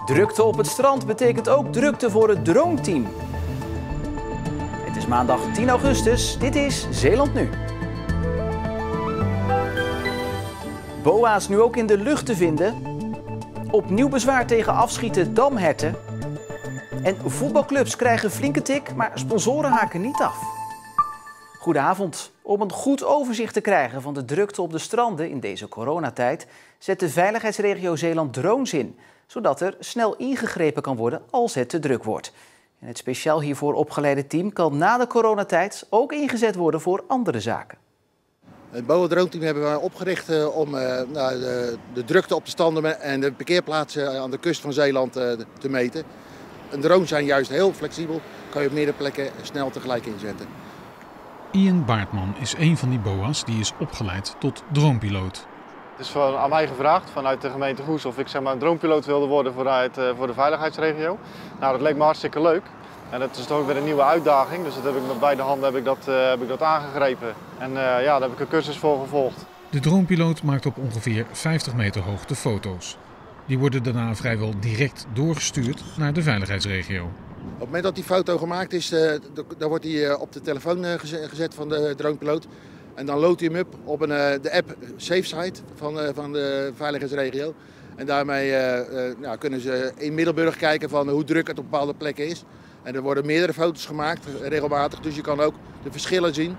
Drukte op het strand betekent ook drukte voor het droneteam. Het is maandag 10 augustus. Dit is Zeeland Nu. Boa's nu ook in de lucht te vinden. Opnieuw bezwaar tegen afschieten damherten. En voetbalclubs krijgen flinke tik, maar sponsoren haken niet af. Goedenavond. Om een goed overzicht te krijgen van de drukte op de stranden in deze coronatijd zet de veiligheidsregio Zeeland drones in, zodat er snel ingegrepen kan worden als het te druk wordt. En het speciaal hiervoor opgeleide team kan na de coronatijd ook ingezet worden voor andere zaken. Het BOA Drone Team hebben we opgericht om de drukte op de stranden en de parkeerplaatsen aan de kust van Zeeland te meten. Een drone zijn juist heel flexibel, kan je op meerdere plekken snel tegelijk inzetten. Ian Baartman is een van die BOA's die is opgeleid tot dronepiloot. Het is aan mij gevraagd vanuit de gemeente Goes of ik een dronepiloot wilde worden voor de veiligheidsregio. Nou, dat leek me hartstikke leuk. En dat is toch ook weer een nieuwe uitdaging, dus dat heb ik met beide handen heb ik dat aangegrepen. En daar heb ik een cursus voor gevolgd. De dronepiloot maakt op ongeveer 50 meter hoogte foto's. Die worden daarna vrijwel direct doorgestuurd naar de veiligheidsregio. Op het moment dat die foto gemaakt is, dan wordt die op de telefoon gezet van de dronepiloot. En dan loadt hij hem op de app SafeSite van de veiligheidsregio. En daarmee kunnen ze in Middelburg kijken van hoe druk het op bepaalde plekken is. En er worden meerdere foto's gemaakt, regelmatig. Dus je kan ook de verschillen zien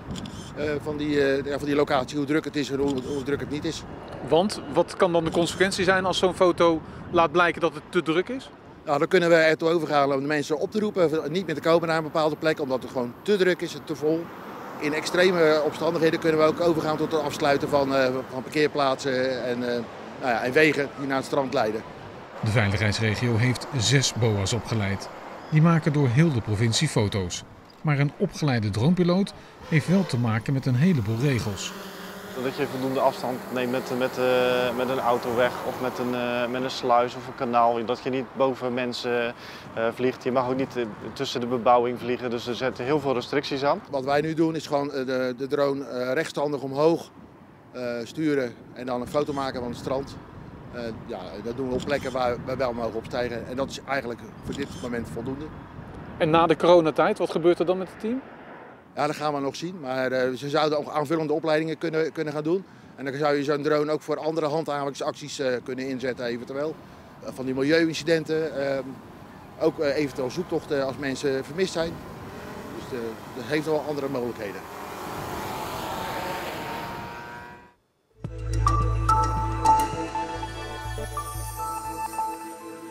van die locatie, hoe druk het is en hoe druk het niet is. Want wat kan dan de consequentie zijn als zo'n foto laat blijken dat het te druk is? Nou, dan kunnen we ertoe overgaan om de mensen op te roepen, niet meer te komen naar een bepaalde plek, omdat het gewoon te druk is, te vol. In extreme omstandigheden kunnen we ook overgaan tot het afsluiten van parkeerplaatsen en wegen die naar het strand leiden. De veiligheidsregio heeft 6 BOA's opgeleid. Die maken door heel de provincie foto's. Maar een opgeleide dronepiloot heeft wel te maken met een heleboel regels. Dat je voldoende afstand neemt met een autoweg of met een sluis of een kanaal. Dat je niet boven mensen vliegt. Je mag ook niet tussen de bebouwing vliegen, dus er zitten heel veel restricties aan. Wat wij nu doen is gewoon de drone rechtstandig omhoog sturen en dan een foto maken van het strand. Dat doen we op plekken waar we wel mogen opstijgen en dat is eigenlijk voor dit moment voldoende. En na de coronatijd, wat gebeurt er dan met het team? Ja, dat gaan we nog zien, maar ze zouden ook aanvullende opleidingen kunnen gaan doen. En dan zou je zo'n drone ook voor andere handhavingsacties kunnen inzetten eventueel. Van die milieuincidenten, ook eventueel zoektochten als mensen vermist zijn. Dus dat heeft wel andere mogelijkheden.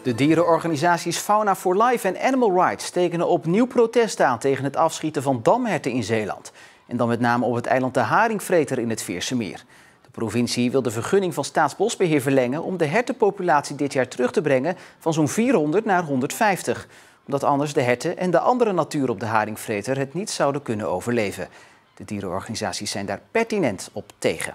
De dierenorganisaties Fauna for Life en Animal Rights tekenen opnieuw protest aan tegen het afschieten van damherten in Zeeland. En dan met name op het eiland de Haringvreter in het Veersemeer. De provincie wil de vergunning van Staatsbosbeheer verlengen om de hertenpopulatie dit jaar terug te brengen van zo'n 400 naar 150. Omdat anders de herten en de andere natuur op de Haringvreter het niet zouden kunnen overleven. De dierenorganisaties zijn daar pertinent op tegen.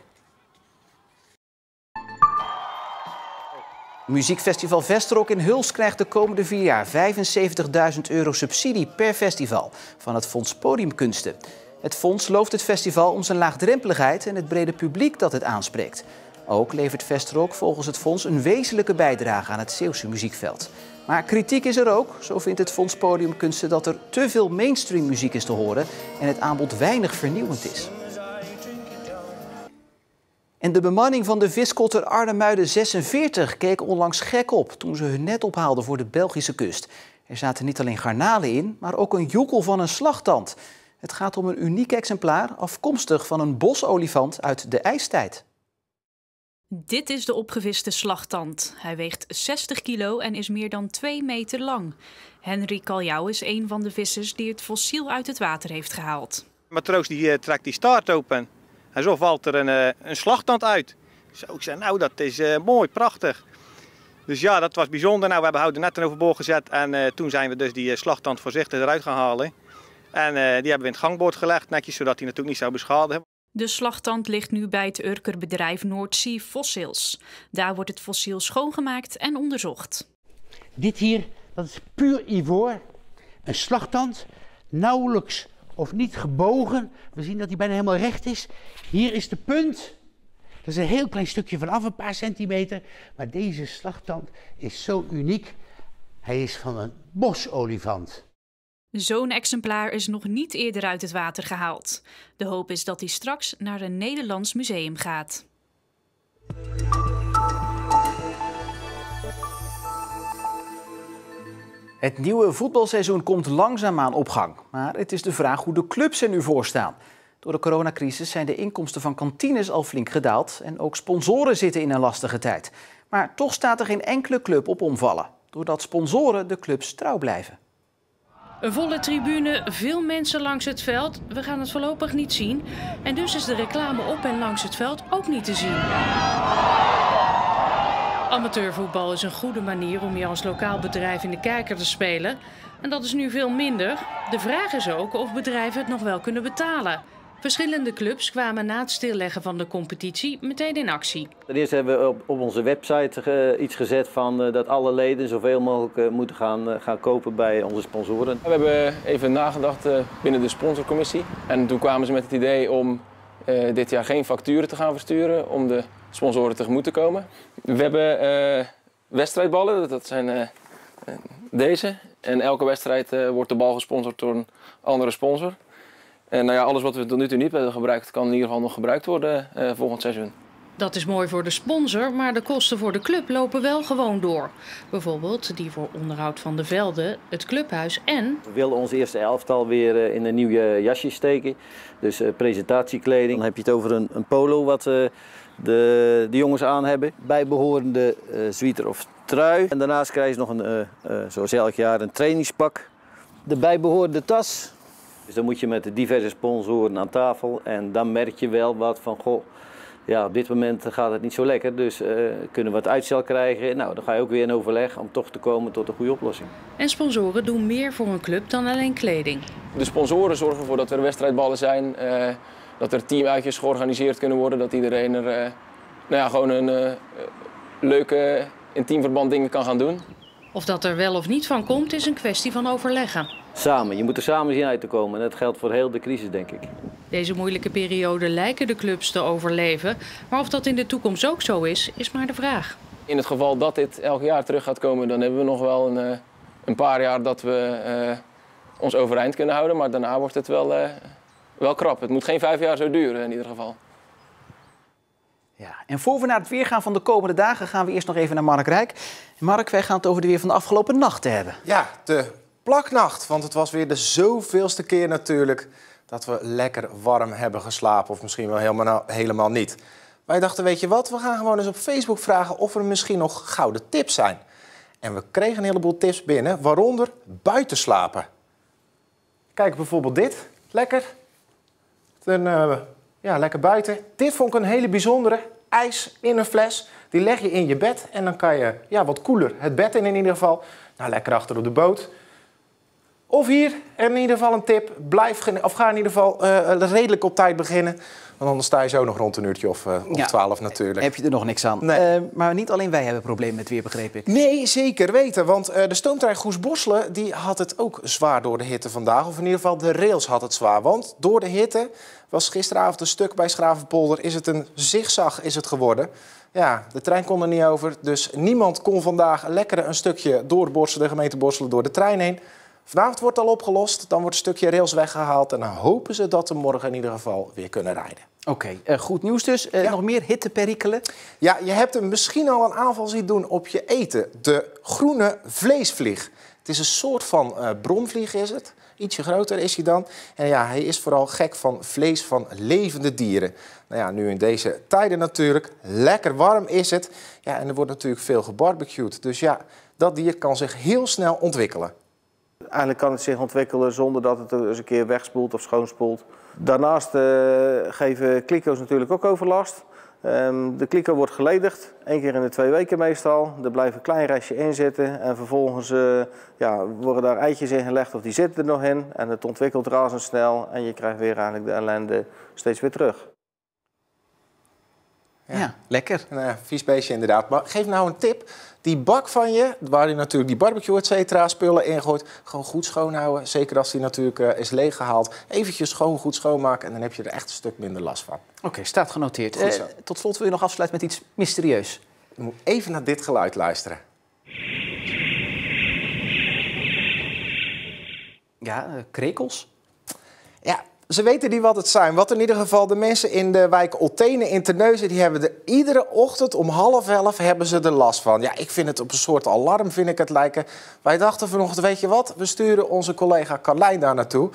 Muziekfestival Vestrock in Hulst krijgt de komende 4 jaar €75.000 subsidie per festival van het Fonds Podiumkunsten. Het fonds looft het festival om zijn laagdrempeligheid en het brede publiek dat het aanspreekt. Ook levert Vestrock volgens het fonds een wezenlijke bijdrage aan het Zeeuwse muziekveld. Maar kritiek is er ook. Zo vindt het Fonds Podiumkunsten dat er te veel mainstream muziek is te horen en het aanbod weinig vernieuwend is. En de bemanning van de viskotter Arnhemuiden 46 keek onlangs gek op toen ze hun net ophaalden voor de Belgische kust. Er zaten niet alleen garnalen in, maar ook een joekel van een slagtand. Het gaat om een uniek exemplaar afkomstig van een bosolifant uit de ijstijd. Dit is de opgeviste slagtand. Hij weegt 60 kilo en is meer dan 2 meter lang. Henry Kaljouw is een van de vissers die het fossiel uit het water heeft gehaald. De matroos die trekt die staart open. En zo valt er een slagtand uit. Zo, ik zei, nou dat is mooi, prachtig. Dus ja, dat was bijzonder. Nou, we hebben houten netten overboord gezet en toen zijn we dus die slagtand voorzichtig eruit gaan halen. En die hebben we in het gangboord gelegd, netjes, zodat hij natuurlijk niet zou beschadigen. De slagtand ligt nu bij het Urkerbedrijf Noordzee Fossils. Daar wordt het fossiel schoongemaakt en onderzocht. Dit hier, dat is puur ivoor. Een slagtand, nauwelijks of niet gebogen. We zien dat hij bijna helemaal recht is. Hier is de punt. Dat is een heel klein stukje vanaf, een paar centimeter. Maar deze slagtand is zo uniek. Hij is van een bosolifant. Zo'n exemplaar is nog niet eerder uit het water gehaald. De hoop is dat hij straks naar een Nederlands museum gaat. Het nieuwe voetbalseizoen komt langzaamaan op gang. Maar het is de vraag hoe de clubs er nu voor staan. Door de coronacrisis zijn de inkomsten van kantines al flink gedaald. En ook sponsoren zitten in een lastige tijd. Maar toch staat er geen enkele club op omvallen. Doordat sponsoren de clubs trouw blijven. Een volle tribune, veel mensen langs het veld. We gaan het voorlopig niet zien. En dus is de reclame op en langs het veld ook niet te zien. Amateurvoetbal is een goede manier om je als lokaal bedrijf in de kijker te spelen. En dat is nu veel minder. De vraag is ook of bedrijven het nog wel kunnen betalen. Verschillende clubs kwamen na het stilleggen van de competitie meteen in actie. Ten eerste hebben we op onze website iets gezet van dat alle leden zoveel mogelijk moeten gaan kopen bij onze sponsoren. We hebben even nagedacht binnen de sponsorcommissie. En toen kwamen ze met het idee om dit jaar geen facturen te gaan versturen om de sponsoren tegemoet te komen. We hebben wedstrijdballen, dat zijn deze. En elke wedstrijd wordt de bal gesponsord door een andere sponsor. En nou ja, alles wat we tot nu toe niet hebben gebruikt, kan in ieder geval nog gebruikt worden volgend seizoen. Dat is mooi voor de sponsor, maar de kosten voor de club lopen wel gewoon door. Bijvoorbeeld die voor onderhoud van de velden, het clubhuis en... We willen ons eerste elftal weer in een nieuw jasje steken. Dus presentatiekleding. Dan heb je het over een polo wat de jongens aan hebben. Bijbehorende sweater of trui. En daarnaast krijg je nog zoals elk jaar een trainingspak. De bijbehorende tas. Dus dan moet je met de diverse sponsoren aan tafel en dan merk je wel wat van, goh, ja, op dit moment gaat het niet zo lekker, dus kunnen we wat uitstel krijgen. Nou, dan ga je ook weer in overleg om toch te komen tot een goede oplossing. En sponsoren doen meer voor een club dan alleen kleding. De sponsoren zorgen ervoor dat er wedstrijdballen zijn, dat er teamuitjes georganiseerd kunnen worden, dat iedereen er gewoon een leuke in teamverband dingen kan gaan doen. Of dat er wel of niet van komt, is een kwestie van overleggen. Samen, je moet er samen zien uit te komen en dat geldt voor heel de crisis, denk ik. Deze moeilijke periode lijken de clubs te overleven, maar of dat in de toekomst ook zo is maar de vraag. In het geval dat dit elk jaar terug gaat komen, dan hebben we nog wel een paar jaar dat we ons overeind kunnen houden, maar daarna wordt het wel krap. Het moet geen 5 jaar zo duren in ieder geval. Ja, en voor we naar het weer gaan van de komende dagen gaan we eerst nog even naar Mark Rijk. Mark, wij gaan het over de weer van de afgelopen nachten hebben. Ja, de plaknacht, want het was weer de zoveelste keer natuurlijk dat we lekker warm hebben geslapen. Of misschien wel helemaal niet. Wij dachten, weet je wat, we gaan gewoon eens op Facebook vragen of er misschien nog gouden tips zijn. En we kregen een heleboel tips binnen, waaronder buiten slapen. Kijk bijvoorbeeld dit, lekker. Lekker buiten. Dit vond ik een hele bijzondere, ijs in een fles. Die leg je in je bed en dan kan je wat koeler het bed in ieder geval. Nou, lekker achter op de boot. Of hier, in ieder geval een tip. Ga in ieder geval redelijk op tijd beginnen. Want anders sta je zo nog rond een uurtje of 12 natuurlijk. Heb je er nog niks aan. Nee. Maar niet alleen wij hebben problemen met weer, begreep ik. Nee, zeker weten. Want de stoomtrein Goes-Bosselen die had het ook zwaar door de hitte vandaag. Of in ieder geval de rails had het zwaar. Want door de hitte was gisteravond een stuk bij Schravenpolder. Is het een zigzag geworden. Ja, de trein kon er niet over. Dus niemand kon vandaag lekker een stukje door Bosselen, de gemeente Bosselen, door de trein heen. Vanavond wordt het al opgelost, dan wordt een stukje rails weggehaald en dan hopen ze dat ze morgen in ieder geval weer kunnen rijden. Oké, goed nieuws dus. Nog meer hitteperikelen? Ja, je hebt hem misschien al een aanval zien doen op je eten. De groene vleesvlieg. Het is een soort van bromvlieg is het. Ietsje groter is hij dan. En ja, hij is vooral gek van vlees van levende dieren. Nou ja, nu in deze tijden natuurlijk. Lekker warm is het. Ja, en er wordt natuurlijk veel gebarbecued. Dus ja, dat dier kan zich heel snel ontwikkelen. Eigenlijk kan het zich ontwikkelen zonder dat het eens een keer wegspoelt of schoonspoelt. Daarnaast geven kliko's natuurlijk ook overlast. De kliko wordt geledigd, 1 keer in de 2 weken meestal. Er blijft een klein restje in zitten en vervolgens worden daar eitjes in gelegd of die zitten er nog in. En het ontwikkelt razendsnel en je krijgt weer eigenlijk de ellende steeds weer terug. Ja, lekker. Een vies beestje inderdaad. Maar geef nou een tip. Die bak van je, waar je natuurlijk die barbecue et cetera spullen ingooit, gewoon goed schoonhouden. Zeker als die natuurlijk is leeggehaald. Eventjes goed schoonmaken en dan heb je er echt een stuk minder last van. Oké, staat genoteerd. Tot slot wil je nog afsluiten met iets mysterieus. Je moet even naar dit geluid luisteren. Ja, krekels. Ja, ze weten niet wat het zijn. Wat in ieder geval de mensen in de wijk Oltenen in Terneuzen, die hebben er iedere ochtend om 10:30 hebben ze er last van. Ja, ik vind het op een soort alarm, vind ik het lijken. Wij dachten vanochtend, weet je wat? We sturen onze collega Carlijn daar naartoe.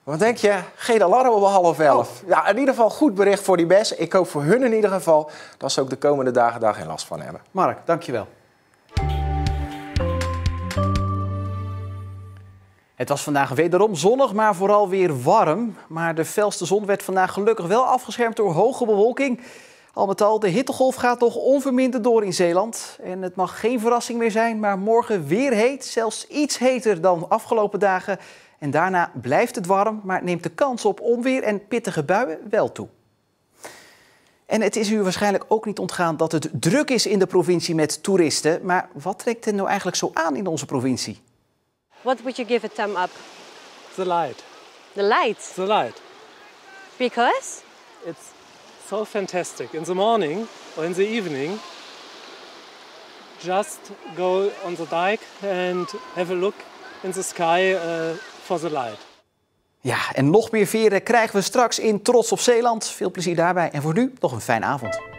Wat denk je? Geen alarm om 10:30. Oh. Ja, in ieder geval goed bericht voor die mensen. Ik hoop voor hun in ieder geval dat ze ook de komende dagen daar geen last van hebben. Mark, dankjewel. Het was vandaag wederom zonnig, maar vooral weer warm. Maar de felste zon werd vandaag gelukkig wel afgeschermd door hoge bewolking. Al met al, de hittegolf gaat nog onverminderd door in Zeeland. En het mag geen verrassing meer zijn, maar morgen weer heet. Zelfs iets heter dan afgelopen dagen. En daarna blijft het warm, maar neemt de kans op onweer en pittige buien wel toe. En het is u waarschijnlijk ook niet ontgaan dat het druk is in de provincie met toeristen. Maar wat trekt er nou eigenlijk zo aan in onze provincie? What would you give a thumb up? The light. The light? The light. Because? It's so fantastic. In the morning or in the evening, just go on the dike and have a look in the sky for the light. Ja, en nog meer veren krijgen we straks in Trots op Zeeland. Veel plezier daarbij en voor nu nog een fijne avond.